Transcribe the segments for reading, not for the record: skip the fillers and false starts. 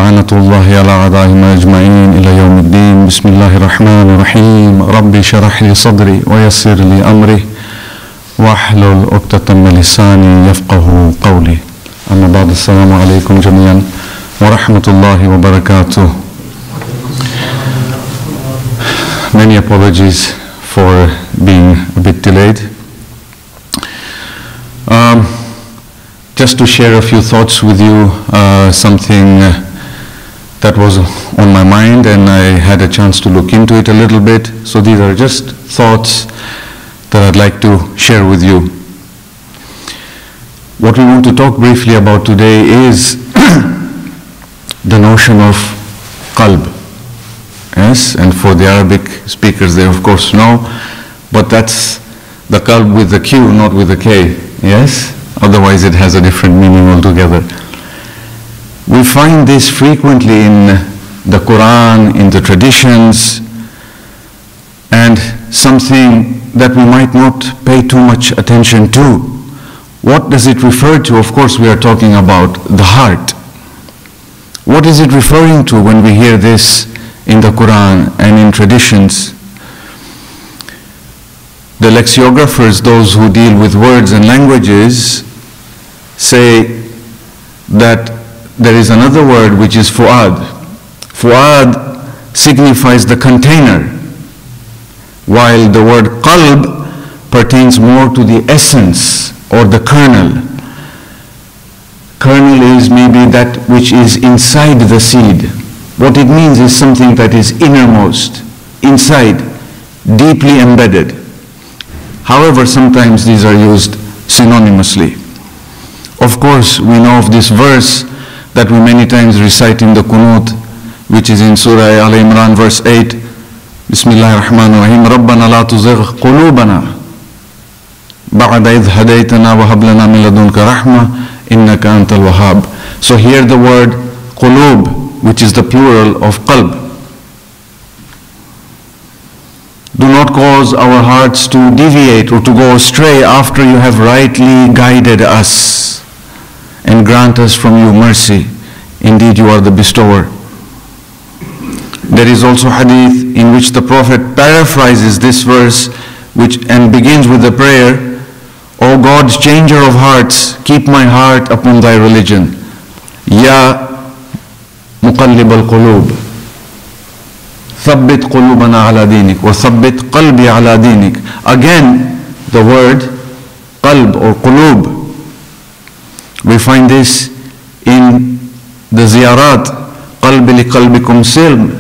ولعنة الله على أعدائهم أجمعين إلى يوم الدين. بسم الله الرحمن الرحيم. ربي شرح لي صدري ويسر لي أمري واحلل عقدة من لساني يفقه قولي. أما بعد، السلام عليكم جميعا ورحمة الله وبركاته. Many apologies for being a bit delayed. Just to share a few thoughts with you, something that was on my mind and I had a chance to look into it a little bit. So these are just thoughts that I'd like to share with you. What we want to talk briefly about today is the notion of qalb. Yes, and for the Arabic speakers, they of course know, but that's the qalb with the Q, not with the K. Yes? Otherwise it has a different meaning altogether. We find this frequently in the Quran, in the traditions, and something that we might not pay too much attention to. What does it refer to? Of course we are talking about the heart. What is it referring to when we hear this in the Quran and in traditions? The lexicographers, those who deal with words and languages, say that there is another word which is fu'ad. Fu'ad signifies the container, while the word qalb pertains more to the essence or the kernel. Kernel is maybe that which is inside the seed. What it means is something that is innermost, inside, deeply embedded. However, sometimes these are used synonymously. Of course, we know of this verse that we many times recite in the Qunut, which is in Surah Al-Imran, verse 8. Bismillahir Rahmanir Rahim. Rabbana la tuzigh qulubana ba'da idh hadaytana wa hab lana min ladunka rahma innaka antal wahhab. So here the word qulub, which is the plural of qalb. Do not cause our hearts to deviate or to go astray after you have rightly guided us, and grant us from you mercy. Indeed, you are the bestower. There is also hadith in which the Prophet paraphrases this verse and begins with the prayer, O God, changer of hearts, keep my heart upon thy religion. Ya muqallib al-qulub, thabbit qulubana ala dinik, wa thabbit qalbi ala dinik. Again, the word qalb or qulub. We find this in the ziyarat, qalbi li qalbikum silm,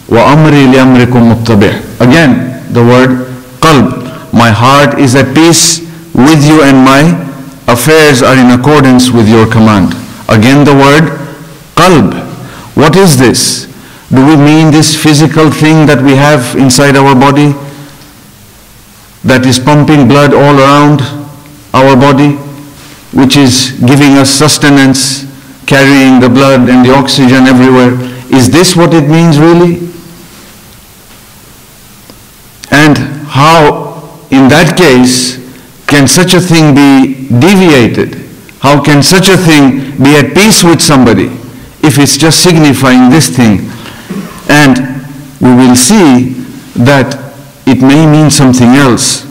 wa amri li amrikum muttabih. Again, the word qalb. My heart is at peace with you and my affairs are in accordance with your command. Again, the word qalb. What is this? Do we mean this physical thing that we have inside our body that is pumping blood all around our body, which is giving us sustenance, carrying the blood and the oxygen everywhere? Is this what it means really? And how, in that case, can such a thing be deviated? How can such a thing be at peace with somebody if it's just signifying this thing? And we will see that it may mean something else.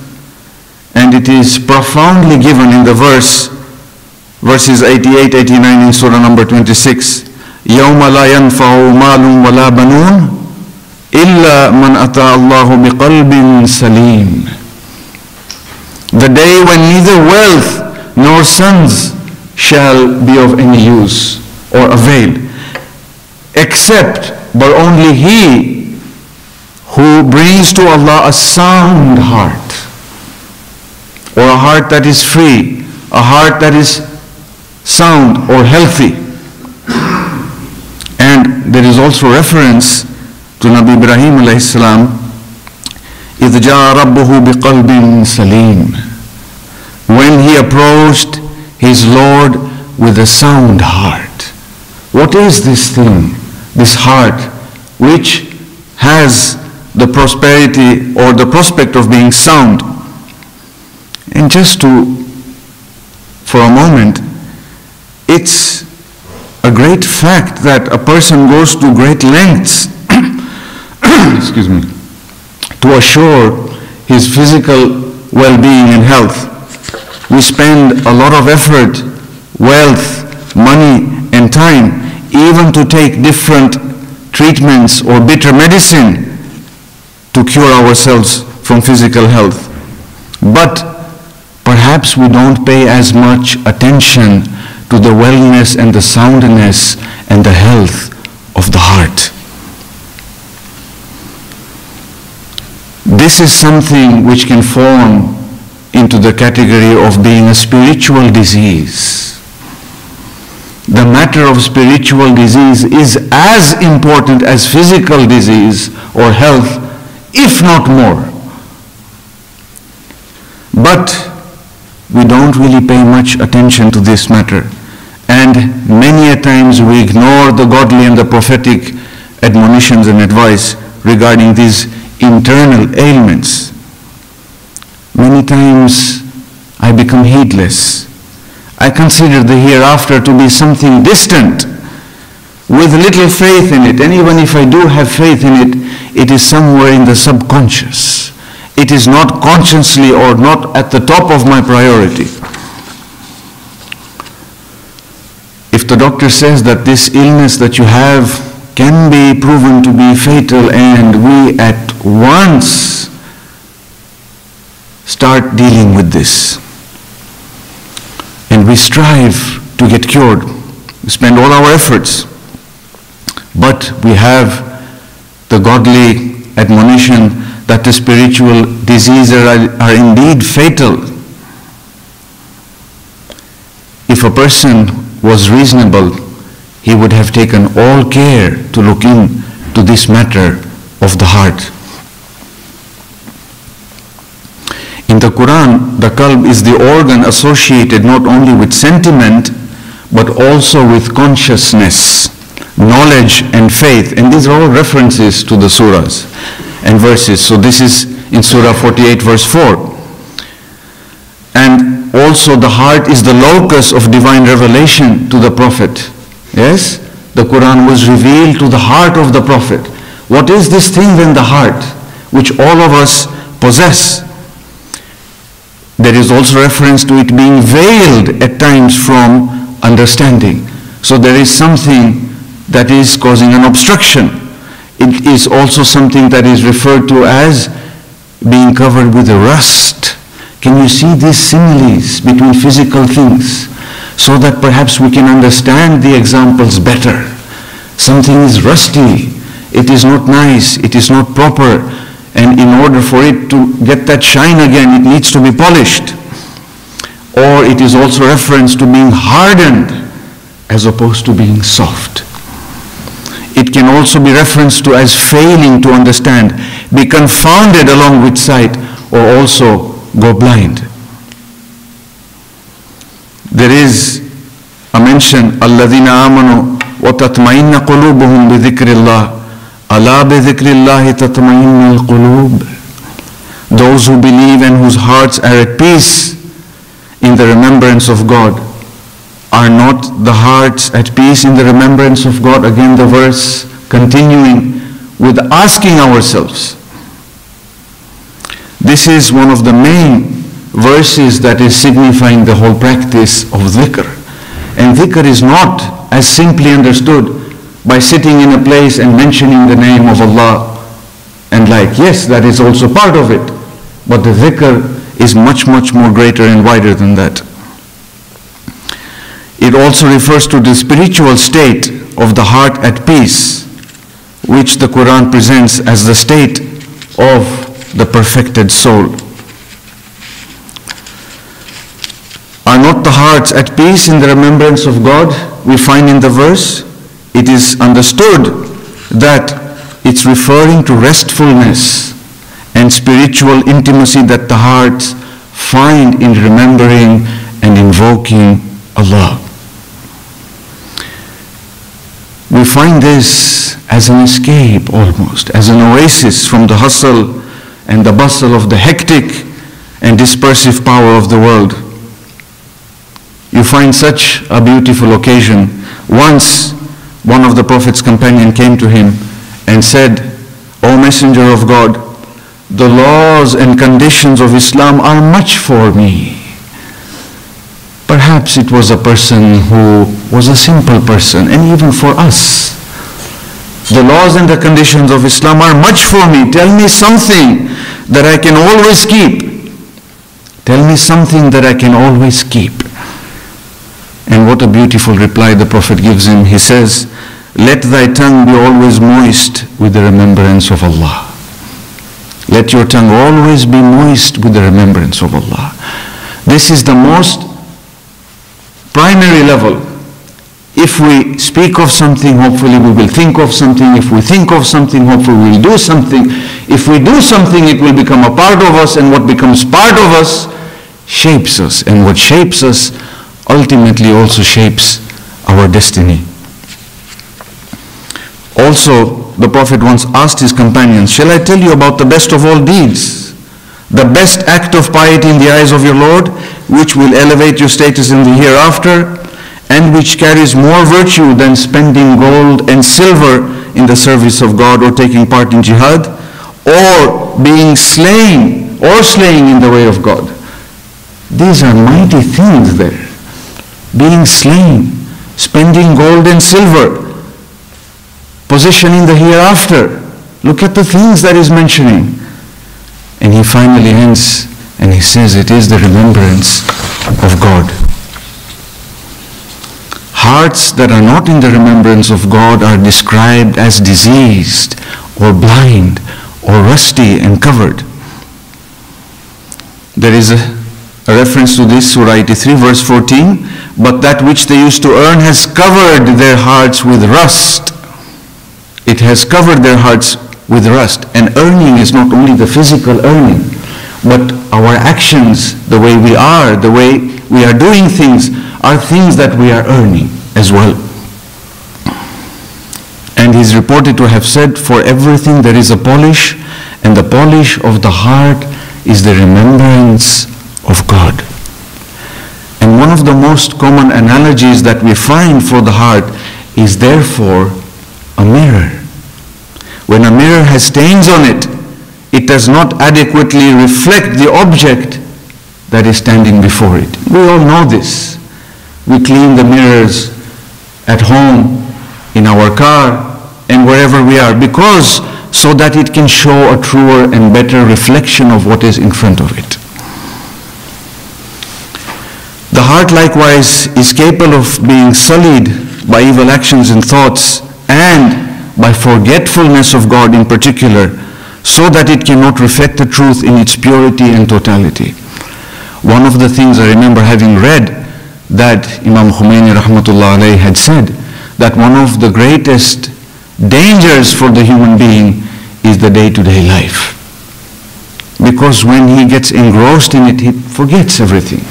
And it is profoundly given in the verses 88, 89 in Surah number 26. يَوْمَ لَا يَنْفَعُ مَالٌ وَلَا بَنُونَ إِلَّا مَنْ أَتَى اللَّهُ بِقَلْبٍ سَلِيمٍ. The day when neither wealth nor sons shall be of any use or avail, except but only he who brings to Allah a sound heart, or a heart that is free, a heart that is sound or healthy. And there is also reference to Nabi Ibrahim alayhi salam, إِذْ جَاءَ رَبُّهُ بِقَلْبٍ سَلِيمٍ, when he approached his Lord with a sound heart. What is this thing, this heart, which has the prosperity or the prospect of being sound? And just for a moment, it's a great fact that a person goes to great lengths excuse me, to assure his physical well-being and health. We spend a lot of effort, wealth, money, and time, even to take different treatments or bitter medicine to cure ourselves from physical health. But perhaps we don't pay as much attention to the wellness and the soundness and the health of the heart. This is something which can form into the category of being a spiritual disease. The matter of spiritual disease is as important as physical disease or health, if not more. But we don't really pay much attention to this matter. And many a times we ignore the godly and the prophetic admonitions and advice regarding these internal ailments. Many times I become heedless. I consider the hereafter to be something distant, with little faith in it. And even if I do have faith in it, it is somewhere in the subconscious. It is not consciously or not at the top of my priority. If the doctor says that this illness that you have can be proven to be fatal, and we at once start dealing with this, and we strive to get cured, we spend all our efforts, but we have the godly admonition that the spiritual diseases are indeed fatal. If a person was reasonable, he would have taken all care to look into this matter of the heart. In the Quran, the qalb is the organ associated not only with sentiment, but also with consciousness, knowledge, and faith. And these are all references to the surahs and verses. So this is in Surah 48, verse 4. And also the heart is the locus of divine revelation to the Prophet. Yes? The Quran was revealed to the heart of the Prophet. What is this thing then, the heart, which all of us possess? There is also reference to it being veiled at times from understanding. So there is something that is causing an obstruction. It is also something that is referred to as being covered with rust. Can you see these similes between physical things, so that perhaps we can understand the examples better? Something is rusty, it is not nice, it is not proper, and in order for it to get that shine again, it needs to be polished. Or it is also reference to being hardened as opposed to being soft. It can also be referenced to as failing to understand, be confounded along with sight, or also go blind. There is a mention, الَّذِينَ آمَنُوا وَتَطْمَئِنَّ قُلُوبُهُمْ بِذِكْرِ اللَّهِ أَلَا بِذِكْرِ اللَّهِ تَطْمَئِنُّ الْقُلُوبِ. Those who believe and whose hearts are at peace in the remembrance of God. Are not the hearts at peace in the remembrance of God? Again the verse continuing with asking ourselves. This is one of the main verses that is signifying the whole practice of dhikr. And dhikr is not as simply understood by sitting in a place and mentioning the name of Allah and like. Yes, that is also part of it. But the dhikr is much, much more greater and wider than that. It also refers to the spiritual state of the heart at peace, which the Quran presents as the state of the perfected soul. Are not the hearts at peace in the remembrance of God? We find in the verse, it is understood that it's referring to restfulness and spiritual intimacy that the hearts find in remembering and invoking Allah. We find this as an escape almost, as an oasis from the hustle and the bustle of the hectic and dispersive power of the world. You find such a beautiful occasion. Once, one of the Prophet's companions came to him and said, "O Messenger of God, the laws and conditions of Islam are much for me." Perhaps it was a person who was a simple person, and even for us, the laws and the conditions of Islam are much for me. Tell me something that I can always keep. Tell me something that I can always keep. And what a beautiful reply the Prophet gives him. He says, "Let thy tongue be always moist with the remembrance of Allah." Let your tongue always be moist with the remembrance of Allah. This is the most primary level. If we speak of something, hopefully we will think of something. If we think of something, hopefully we will do something. If we do something, it will become a part of us, and what becomes part of us shapes us. And what shapes us ultimately also shapes our destiny. Also, the Prophet once asked his companions, "Shall I tell you about the best of all deeds? The best act of piety in the eyes of your Lord, which will elevate your status in the hereafter, and which carries more virtue than spending gold and silver in the service of God or taking part in jihad, or being slain or slaying in the way of God?" These are mighty things there. Being slain, spending gold and silver, position in the hereafter. Look at the things that he's mentioning. And he finally ends and he says, it is the remembrance of God. Hearts that are not in the remembrance of God are described as diseased or blind or rusty and covered. There is a reference to this, Surah 83, verse 14. "But that which they used to earn has covered their hearts with rust." It has covered their hearts with rust. And earning is not only the physical earning, but our actions, the way we are, the way we are doing things, are things that we are earning as well. And he's reported to have said, "For everything there is a polish, and the polish of the heart is the remembrance of God." And one of the most common analogies that we find for the heart is therefore a mirror. When a mirror has stains on it, it does not adequately reflect the object that is standing before it. We all know this. We clean the mirrors at home, in our car, and wherever we are, because so that it can show a truer and better reflection of what is in front of it. The heart likewise is capable of being sullied by evil actions and thoughts, and by forgetfulness of God in particular, so that it cannot reflect the truth in its purity and totality. One of the things I remember having read, that Imam Khomeini rahmatullah alayhi had said, that one of the greatest dangers for the human being is the day-to-day life. Because when he gets engrossed in it, he forgets everything.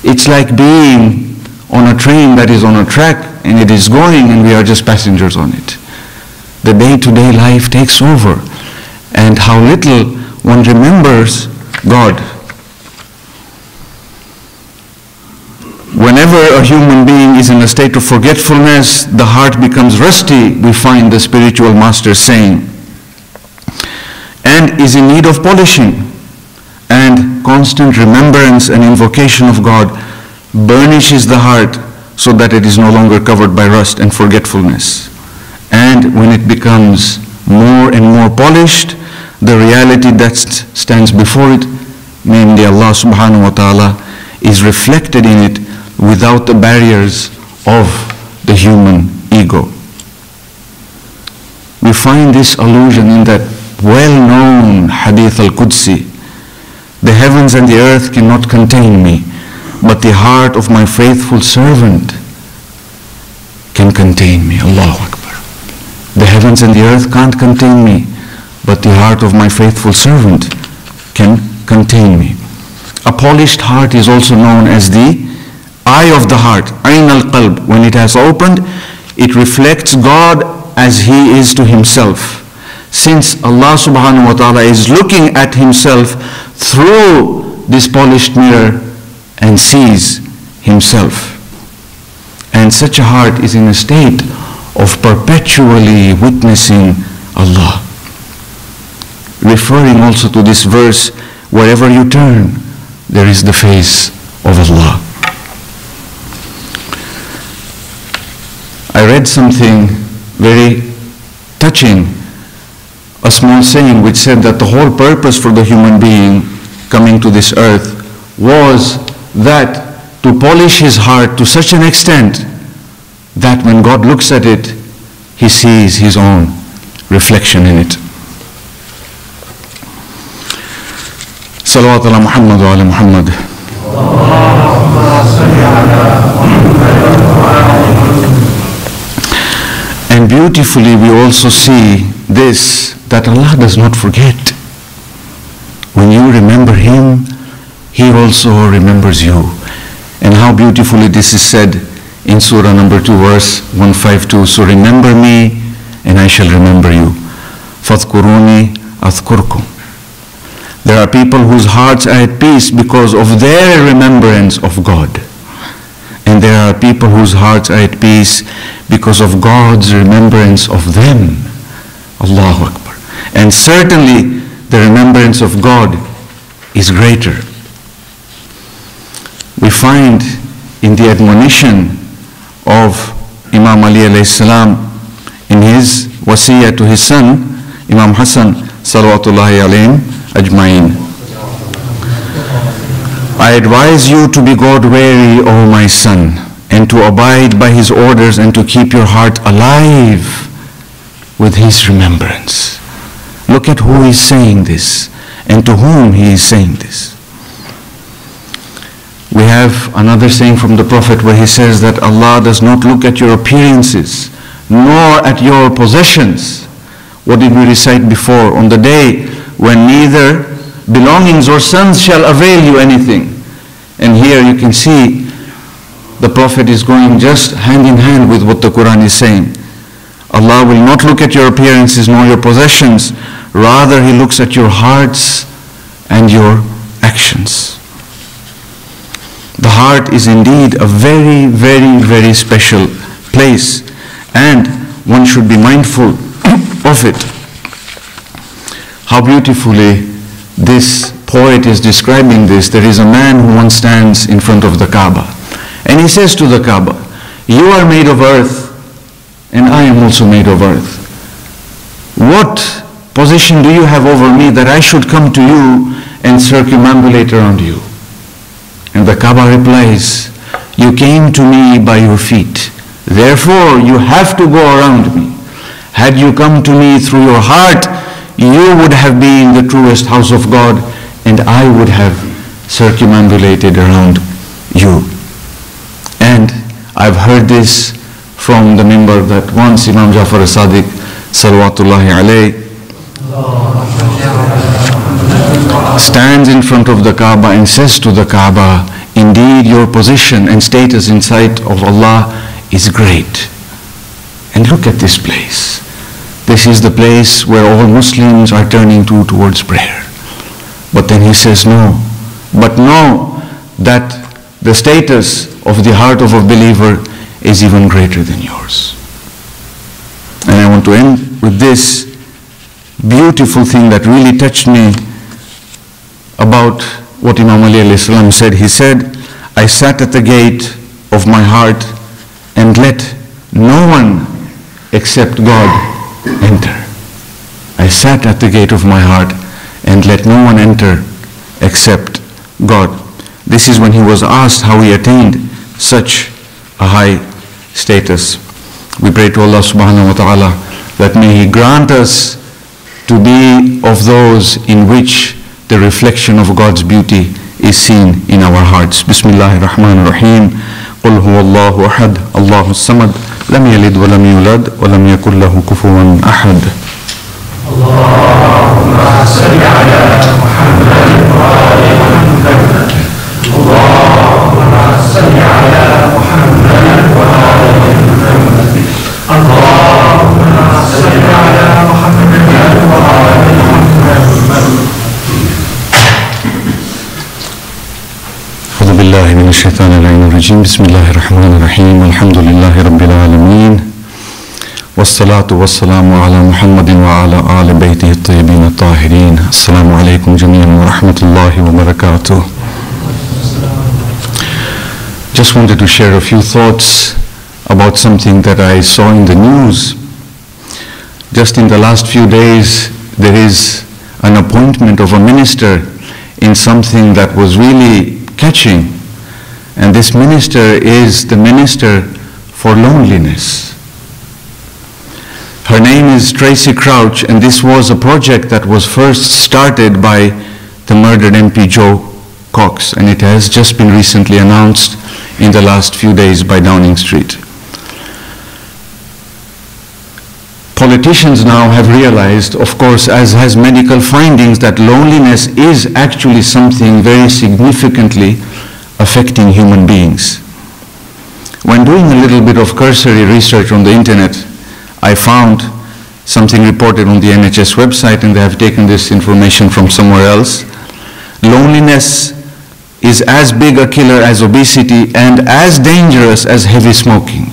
It's like being on a train that is on a track and it is going and we are just passengers on it. The day-to-day life takes over, and how little one remembers God. Whenever a human being is in a state of forgetfulness, the heart becomes rusty, we find the spiritual master saying, and is in need of polishing. And constant remembrance and invocation of God burnishes the heart so that it is no longer covered by rust and forgetfulness. And when it becomes more and more polished, the reality that stands before it, namely Allah subhanahu wa ta'ala, is reflected in it without the barriers of the human ego. We find this allusion in that well-known Hadith al-Qudsi. The heavens and the earth cannot contain me, but the heart of my faithful servant can contain me. Allahu Akbar. The heavens and the earth can't contain me, but the heart of my faithful servant can contain me. A polished heart is also known as the eye of the heart, Ayn al-Qalb. When it has opened, it reflects God as He is to Himself. Since Allah subhanahu wa ta'ala is looking at Himself through this polished mirror and sees himself. And such a heart is in a state of perpetually witnessing Allah. Referring also to this verse, wherever you turn, there is the face of Allah. I read something very touching, a small saying which said that the whole purpose for the human being coming to this earth was that to polish his heart to such an extent that when God looks at it, he sees his own reflection in it. Salawat ala Muhammad wa ala Muhammad. And beautifully we also see this, that Allah does not forget. When you remember Him, He also remembers you. And how beautifully this is said in Surah number 2, verse 152. So remember me, and I shall remember you. فَاذْكُرُونِي أَذْكُرْكُمْ. There are people whose hearts are at peace because of their remembrance of God. And there are people whose hearts are at peace because of God's remembrance of them. Allahu Akbar. And certainly the remembrance of God is greater. We find in the admonition of Imam Ali alayhi salam in his wasiyah to his son, Imam Hassan salawatullahi alayhim ajma'in. I advise you to be God-wary, O my son, and to abide by His orders and to keep your heart alive with His remembrance. Look at who is saying this and to whom He is saying this. We have another saying from the Prophet where he says that Allah does not look at your appearances nor at your possessions. What did we recite before? On the day when neither belongings or sons shall avail you anything. And here you can see the Prophet is going just hand in hand with what the Quran is saying. Allah will not look at your appearances nor your possessions. Rather, He looks at your hearts and your actions. The heart is indeed a very, very, very special place, and one should be mindful of it. How beautifully this poet is describing this. There is a man who once stands in front of the Kaaba, and he says to the Kaaba, "You are made of earth, and I am also made of earth. What position do you have over me that I should come to you and circumambulate around you?" And the Kaaba replies, "You came to me by your feet. Therefore, you have to go around me. Had you come to me through your heart, you would have been the truest house of God, and I would have circumambulated around you." And I've heard this from the mimbar that once Imam Jafar as-Sadiq, salawatullahi alayhi, stands in front of the Kaaba and says to the Kaaba, "Indeed, your position and status in sight of Allah is great." And look at this place. This is the place where all Muslims are turning towards prayer. But then he says, "No, but know that the status of the heart of a believer is even greater than yours." And I want to end with this beautiful thing that really touched me about what Imam Ali alayhi salam said. He said, "I sat at the gate of my heart and let no one except God enter." I sat at the gate of my heart and let no one enter except God. This is when he was asked how he attained such a high status. We pray to Allah subhanahu wa ta'ala that may He grant us to be of those in which the reflection of God's beauty is seen in our hearts. Bismillahir Rahmanir Rahim. Qul huwallahu ahad, Allahus samad, lam yalid wa lam yulad wa lam yakul lahu kufuwan ahad. Allahumma salli ala Muhammad wa ali Muhammad. Allahumma salli ala Muhammad wa ali Muhammad. Allahumma salli ala Muhammad wa ali Muhammad. أعوذ بالله من الشيطان اللعين الرجيم بسم الله الرحمن الرحيم الحمد لله رب العالمين والصلاة والسلام على محمد وعلى آل بيته الطيبين الطاهرين السلام عليكم جميعا ورحمة الله وبركاته. Just wanted to share a few thoughts about something that I saw in the news. Just in the last few days there is an appointment of a minister in something that was really catching, and this minister is the minister for loneliness. Her name is Tracy Crouch, and this was a project that was first started by the murdered MP Joe Cox, and it has just been recently announced in the last few days by Downing Street. Politicians now have realized, of course, as has medical findings, that loneliness is actually something very significantly affecting human beings. When doing a little bit of cursory research on the internet, I found something reported on the NHS website, and they have taken this information from somewhere else. Loneliness is as big a killer as obesity and as dangerous as heavy smoking.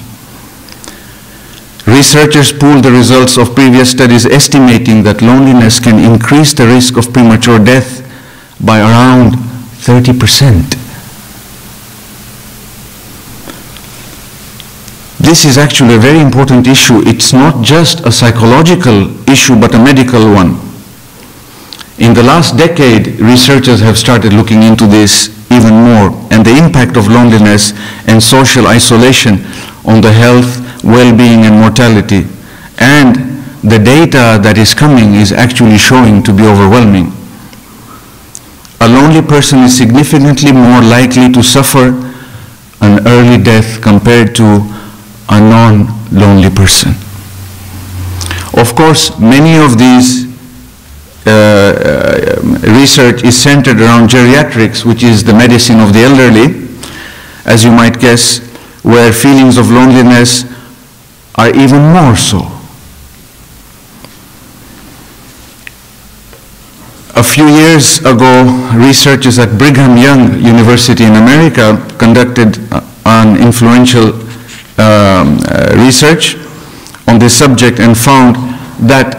Researchers pooled the results of previous studies estimating that loneliness can increase the risk of premature death by around 30%. This is actually a very important issue. It's not just a psychological issue, but a medical one. In the last decade, researchers have started looking into this even more, and the impact of loneliness and social isolation on the health, well-being and mortality. And the data that is coming is actually showing to be overwhelming. A lonely person is significantly more likely to suffer an early death compared to a non-lonely person. Of course, many of these research is centered around geriatrics, which is the medicine of the elderly, as you might guess, where feelings of loneliness are even more so. A few years ago, researchers at Brigham Young University in America conducted an influential research on this subject and found that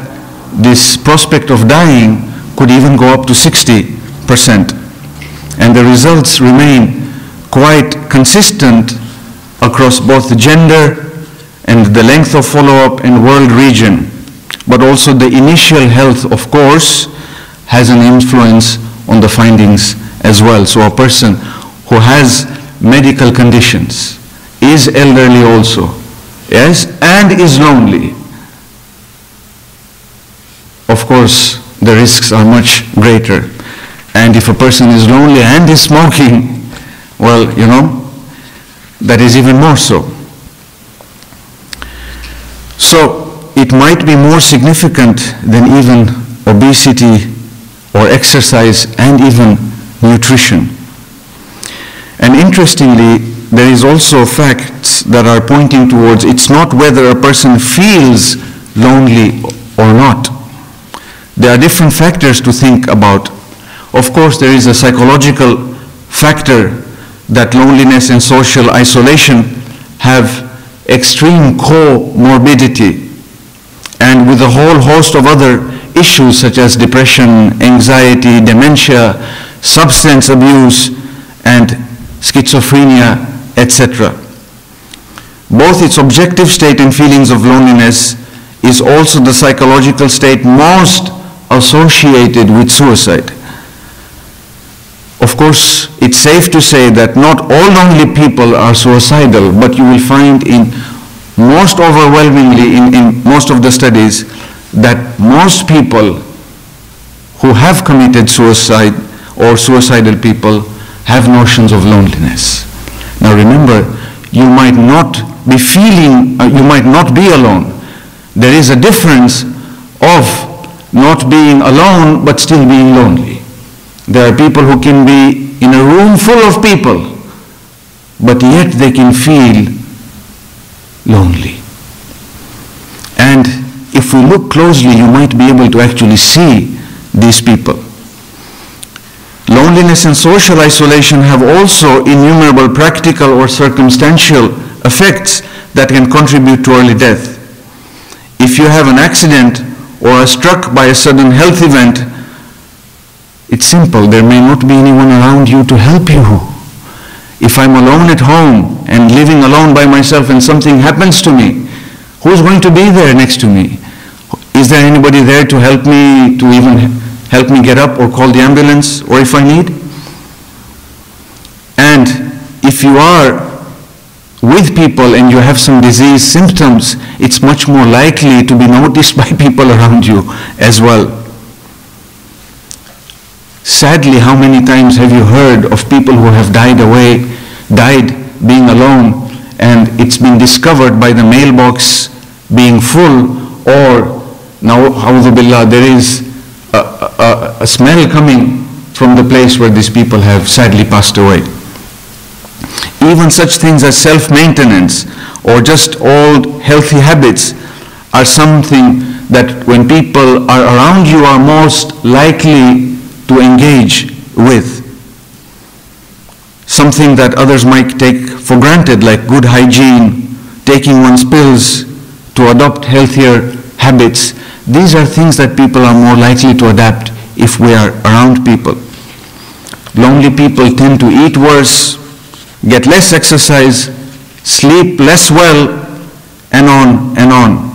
this prospect of dying could even go up to 60%. And the results remain quite consistent across both the gender and the length of follow-up and world region. But also the initial health, of course, has an influence on the findings as well. So a person who has medical conditions, is elderly also, yes, and is lonely, of course, the risks are much greater. And if a person is lonely and is smoking, well, you know, that is even more so. So it might be more significant than even obesity or exercise and even nutrition. And interestingly, there is also facts that are pointing towards it's not whether a person feels lonely or not. There are different factors to think about. Of course, there is a psychological factor that loneliness and social isolation have extreme comorbidity, and with a whole host of other issues such as depression, anxiety, dementia, substance abuse, and schizophrenia, etc. Both its objective state and feelings of loneliness is also the psychological state most associated with suicide. Of course, it's safe to say that not all lonely people are suicidal, but you will find in most overwhelmingly in most of the studies that most people who have committed suicide or suicidal people have notions of loneliness. Now remember, you might not be feeling, you might not be alone. There is a difference of not being alone but still being lonely. There are people who can be in a room full of people, but yet they can feel lonely. And if we look closely, you might be able to actually see these people. Loneliness and social isolation have also innumerable practical or circumstantial effects that can contribute to early death. If you have an accident or are struck by a sudden health event, it's simple. There may not be anyone around you to help you. If I'm alone at home and living alone by myself and something happens to me, who's going to be there next to me? Is there anybody there to help me, to even help me get up or call the ambulance, or if I need? And if you are with people and you have some disease symptoms, it's much more likely to be noticed by people around you as well. Sadly, how many times have you heard of people who have died being alone, and it's been discovered by the mailbox being full, or now, a'udhu billah, there is a smell coming from the place where these people have sadly passed away. Even such things as self-maintenance or just old healthy habits are something that when people are around you are most likely to engage with. Something that others might take for granted, like good hygiene, taking one's pills, to adopt healthier habits. These are things that people are more likely to adapt if we are around people. Lonely people tend to eat worse, get less exercise, sleep less well, and on and on.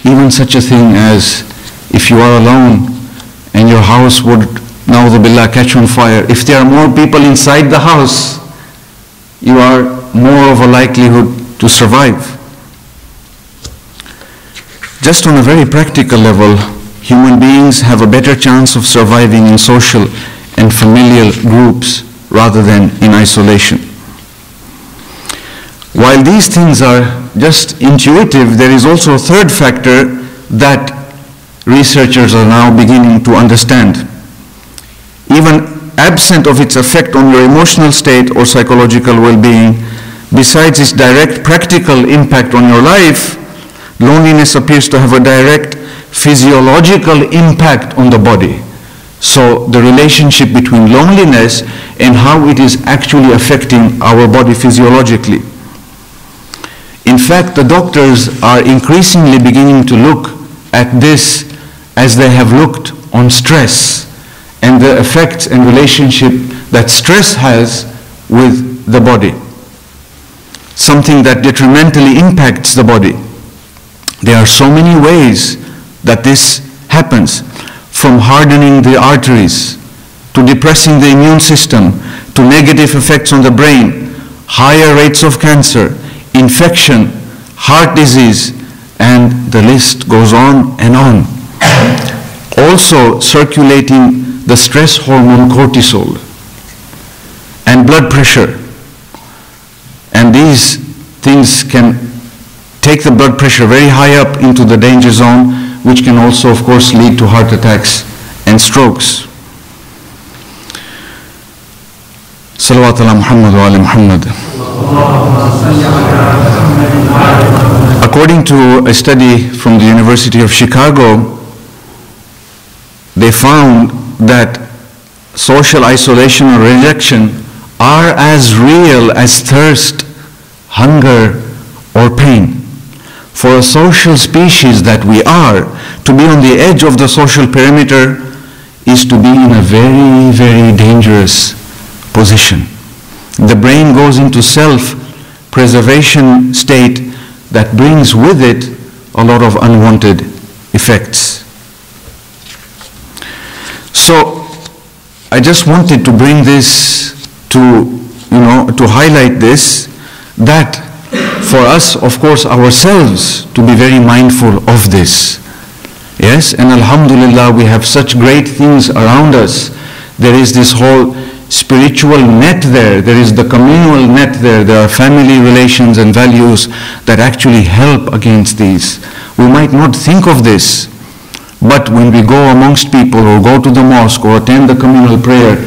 Even such a thing as if you are alone and your house would, na'udhu billah, catch on fire. If there are more people inside the house, you are more of a likelihood to survive. Just on a very practical level, human beings have a better chance of surviving in social and familial groups rather than in isolation. While these things are just intuitive, there is also a third factor that researchers are now beginning to understand. Even absent of its effect on your emotional state or psychological well-being, besides its direct practical impact on your life, loneliness appears to have a direct physiological impact on the body. So the relationship between loneliness and how it is actually affecting our body physiologically. In fact, the doctors are increasingly beginning to look at this as they have looked on stress and the effects and relationship that stress has with the body. Something that detrimentally impacts the body. There are so many ways that this happens, from hardening the arteries, to depressing the immune system, to negative effects on the brain, higher rates of cancer, infection, heart disease, and the list goes on and on. Also circulating the stress hormone cortisol and blood pressure. And these things can take the blood pressure very high up into the danger zone, which can also, of course, lead to heart attacks and strokes. Salawat ala Muhammad wa ala Muhammad. According to a study from the University of Chicago, they found that social isolation or rejection are as real as thirst, hunger, or pain. For a social species that we are, to be on the edge of the social perimeter is to be in a very, very dangerous position. The brain goes into self-preservation state that brings with it a lot of unwanted effects. So I just wanted to bring this to highlight this, that for us, of course, ourselves to be very mindful of this. Yes, and alhamdulillah, we have such great things around us. There is this whole spiritual net there. There is the communal net there. There are family relations and values that actually help against these. We might not think of this, but when we go amongst people or go to the mosque or attend the communal prayer,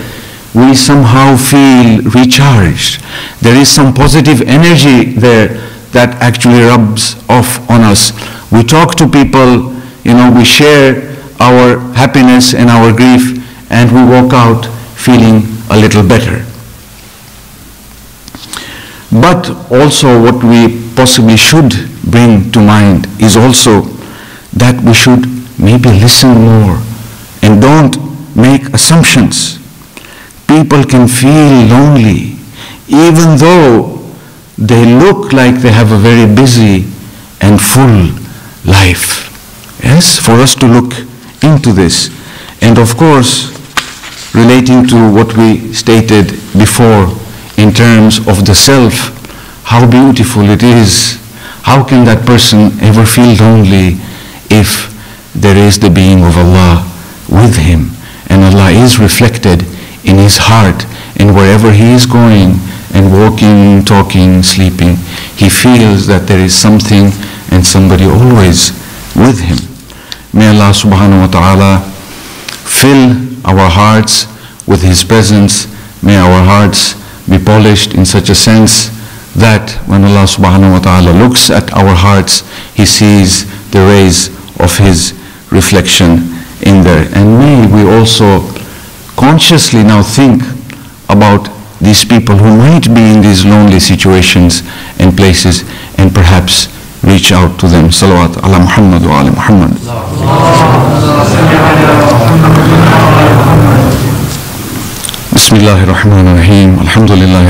we somehow feel recharged. There is some positive energy there that actually rubs off on us. We talk to people, we share our happiness and our grief, and we walk out feeling a little better. But also what we possibly should bring to mind is also that we should maybe listen more and don't make assumptions. People can feel lonely even though they look like they have a very busy and full life. Yes, for us to look into this. And of course, relating to what we stated before in terms of the self, how beautiful it is. How can that person ever feel lonely if there is the being of Allah with him, and Allah is reflected in his heart, and wherever he is going and walking, talking, sleeping, he feels that there is something and somebody always with him. May Allah subhanahu wa ta'ala fill our hearts with his presence. May our hearts be polished in such a sense that when Allah subhanahu wa ta'ala looks at our hearts, he sees the rays of his reflection in there. And may we also consciously now think about these people who might be in these lonely situations and places, and perhaps reach out to them. Salawat ala Muhammad wa ala Muhammad. Bismillahir Rahmanir Rahim. Alhamdulillah.